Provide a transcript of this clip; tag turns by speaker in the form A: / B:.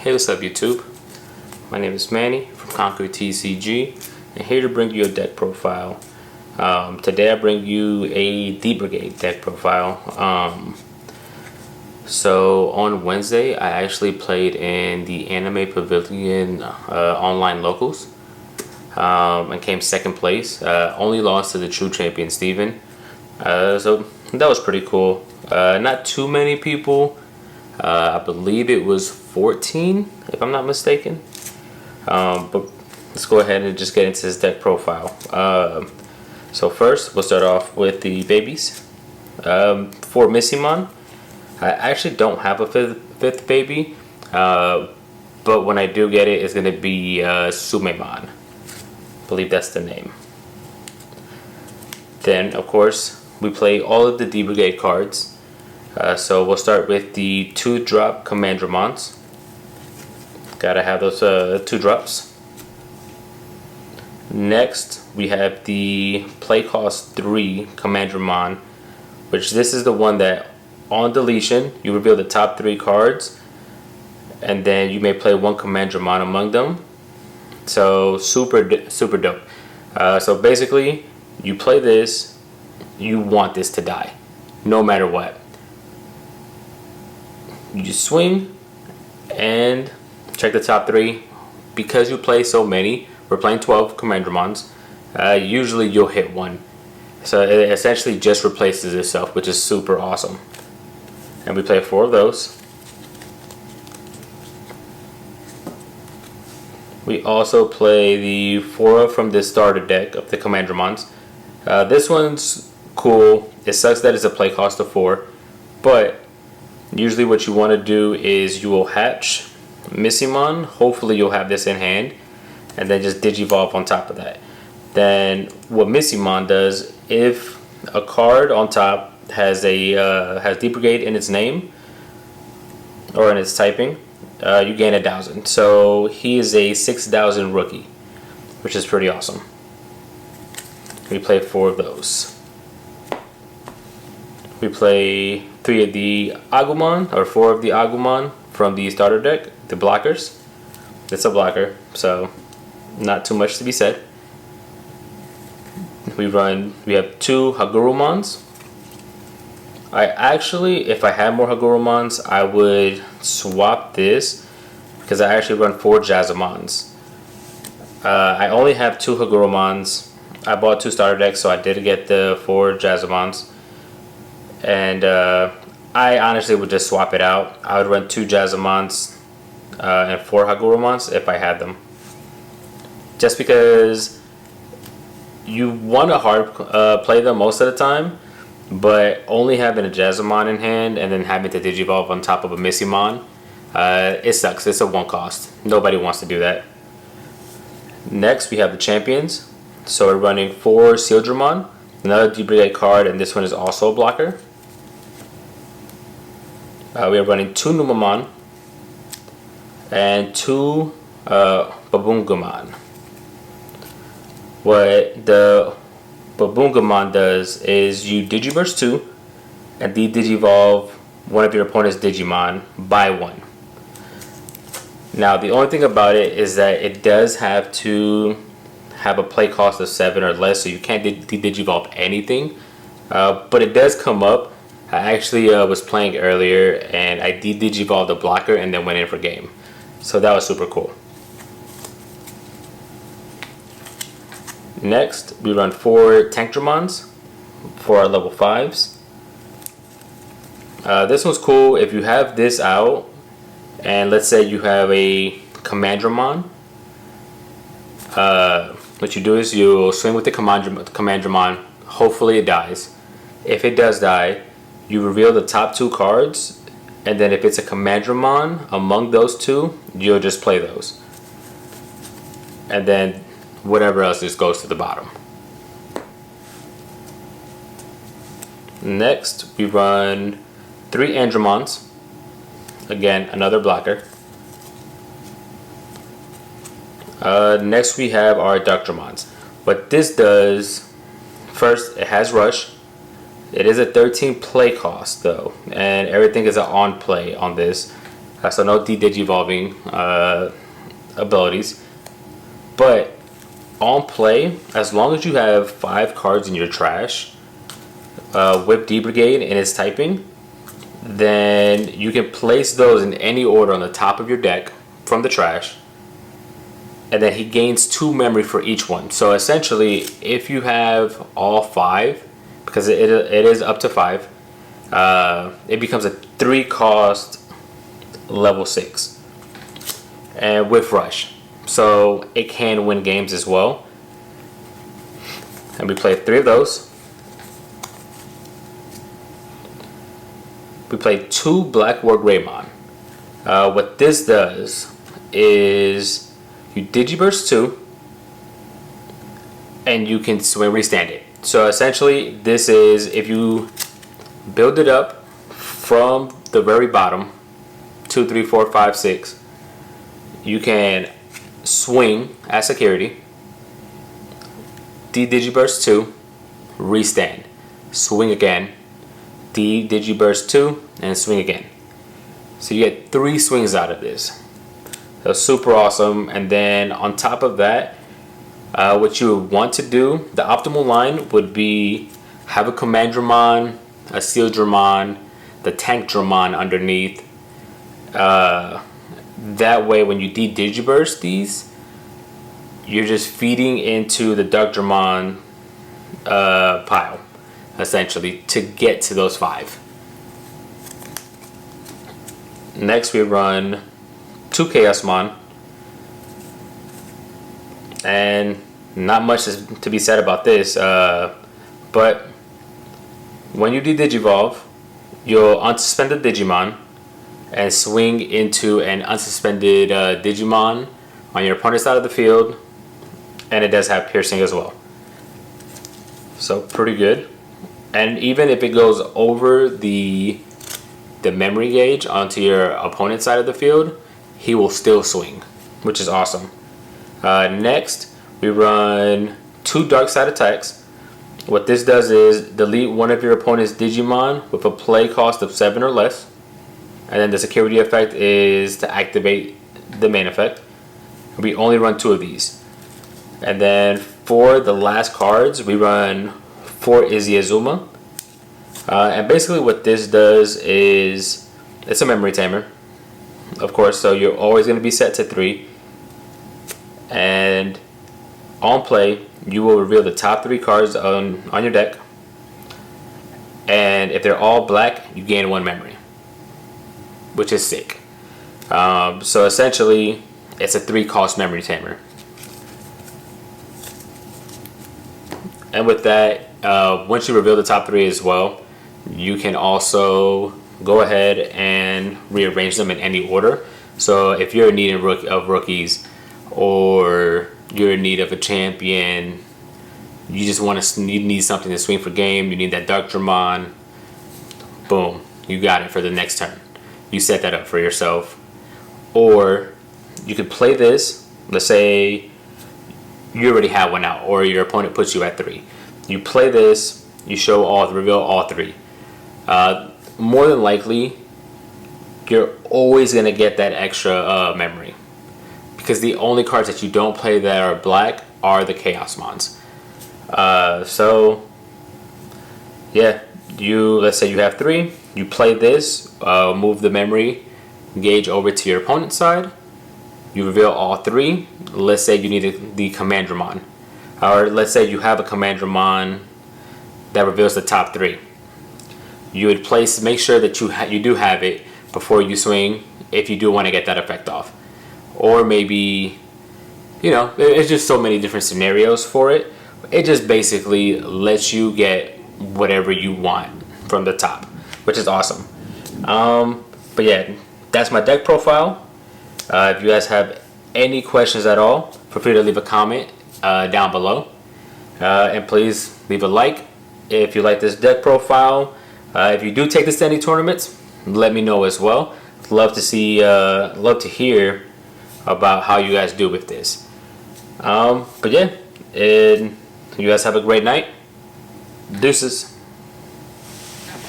A: Hey, what's up YouTube? My name is Manny from TCG, and here to bring you a deck profile. Today I bring you a D-Brigade deck profile. So on Wednesday I actually played in the Anime Pavilion online locals and came second place. Only lost to the true champion Steven. So that was pretty cool. Not too many people. I believe it was 14 if I'm not mistaken. But let's go ahead and just get into this deck profile. So first we'll start off with the babies. For Missimon, I actually don't have a fifth baby, but when I do get it, it's going to be Sumemon. I believe that's the name. Then of course we play all of the D-Brigade cards. So we'll start with the 2-drop Commandramons. Gotta have those 2 drops. Next we have the play cost 3 Commandramon, which this is the one that on deletion you reveal the top 3 cards, and then you may play 1 Commandramon among them. So super dope. So basically you play this, you want this to die no matter what. You just swing and check the top 3. Because you play so many, we're playing 12 Commandramons, usually you'll hit 1. So it essentially just replaces itself, which is super awesome. And we play 4 of those. We also play the 4 from the starter deck of the Commandramons. This one's cool. It sucks that it's a play cost of 4, but usually what you want to do is you will hatch Missimon. Hopefully you'll have this in hand, and then just Digivolve on top of that. Then what Missimon does, if a card on top has D-Brigade in its name or in its typing, you gain 1,000. So he is a 6,000 rookie, which is pretty awesome. We play 4 of those. We play 3 of the Agumon, or 4 of the Agumon from the starter deck, the blockers. It's a blocker, so not too much to be said. We have 2 Hagurumons. I actually, if I had more Hagurumons, I would swap this, because I actually run 4 Jazzamons. I only have 2 Hagurumons. I bought 2 starter decks, so I did get the 4 Jazzamons. And I honestly would just swap it out. I would run 2 Jazzamons and 4 Hagurumons if I had them. Just because you want to hard play them most of the time, but only having a Jazzamon in hand and then having to Digivolve on top of a Missimon, it sucks. It's a 1 cost. Nobody wants to do that. Next we have the champions. So we're running 4 Sealdramon, another D-Brigade card, and this one is also a blocker. We are running 2 Numamon and 2 Babungamon. What the Babungamon does is you Digiburst 2 and Digivolve one of your opponent's Digimon by 1. Now the only thing about it is that it does have to have a play cost of 7 or less, so you can't Digivolve anything, but it does come up. I actually was playing earlier and I Digivolved the blocker and then went in for game, so that was super cool. Next we run 4 Tankdramons for our level 5s. This one's cool if you have this out and let's say you have a Commandramon. What you do is you swing with the Commandramon. Hopefully it dies. If it does die, you reveal the top 2 cards, and then if it's a Commandramon among those 2, you'll just play those. And then whatever else just goes to the bottom. Next we run 3 Andromons. Again, another blocker. Next we have our Ductramons. What this does, first it has Rush. It is a 13 play cost though, and everything is an on play on this. So no D-Digivolving abilities. But on play, as long as you have 5 cards in your trash with D-Brigade and its typing, then you can place those in any order on the top of your deck from the trash, and then he gains 2 memory for each one. So essentially, if you have all 5, because it is up to 5, it becomes a 3 cost level 6, and with rush, so it can win games as well. And we play 3 of those. We play 2 Black War Greymon. What this does is you Digiburst 2, and you can swing restand it. So essentially, this is if you build it up from the very bottom, 2, 3, 4, 5, 6, you can swing as security, D-Digiburst 2, restand, swing again, D-Digiburst 2, and swing again. So you get 3 swings out of this. So super awesome. And then on top of that, what you would want to do, the optimal line would be have a Command Dramon, a Steel Dramon, the Tank Dramon underneath. That way when you Digiburst these, you're just feeding into the Dark Dramon pile, essentially, to get to those 5. Next we run 2 Chaosmon, and not much is to be said about this, but when you Digivolve, you'll unsuspend the Digimon and swing into an unsuspended Digimon on your opponent's side of the field, and it does have piercing as well. So pretty good. And even if it goes over the memory gauge onto your opponent's side of the field, he will still swing, which is awesome. Next, we run 2 Dark Side attacks. What this does is delete one of your opponent's Digimon with a play cost of 7 or less. And then the security effect is to activate the main effect. We only run 2 of these. And then for the last cards, we run 4 Izzy Azuma. And basically what this does is, it's a memory tamer, of course, so you're always going to be set to 3. And on play, you will reveal the top 3 cards on your deck. And if they're all black, you gain 1 memory, which is sick. So essentially, it's a 3 cost memory tamer. And with that, once you reveal the top 3 as well, you can also go ahead and rearrange them in any order. So if you're in need of rookies, or you're in need of a champion, you just you need something to swing for game, you need that Dark Dramon, boom, you got it for the next turn. You set that up for yourself. Or you could play this, let's say you already have one out, or your opponent puts you at 3. You play this, you reveal all 3. More than likely, you're always going to get that extra memory, because the only cards that you don't play that are black are the Chaosmons. So yeah, let's say you have 3, you play this, move the memory gauge over to your opponent's side, you reveal all 3. Let's say you need the Command Dramon, or let's say you have a Command Dramon that reveals the top 3. You would make sure that you do have it before you swing, if you do want to get that effect off. Or maybe, there's just so many different scenarios for it. It just basically lets you get whatever you want from the top, which is awesome. But yeah, that's my deck profile. If you guys have any questions at all, feel free to leave a comment down below. And please leave a like if you like this deck profile. If you do take this to any tournaments, let me know as well. Love to hear about how you guys do with this. But yeah, and you guys have a great night. Deuces.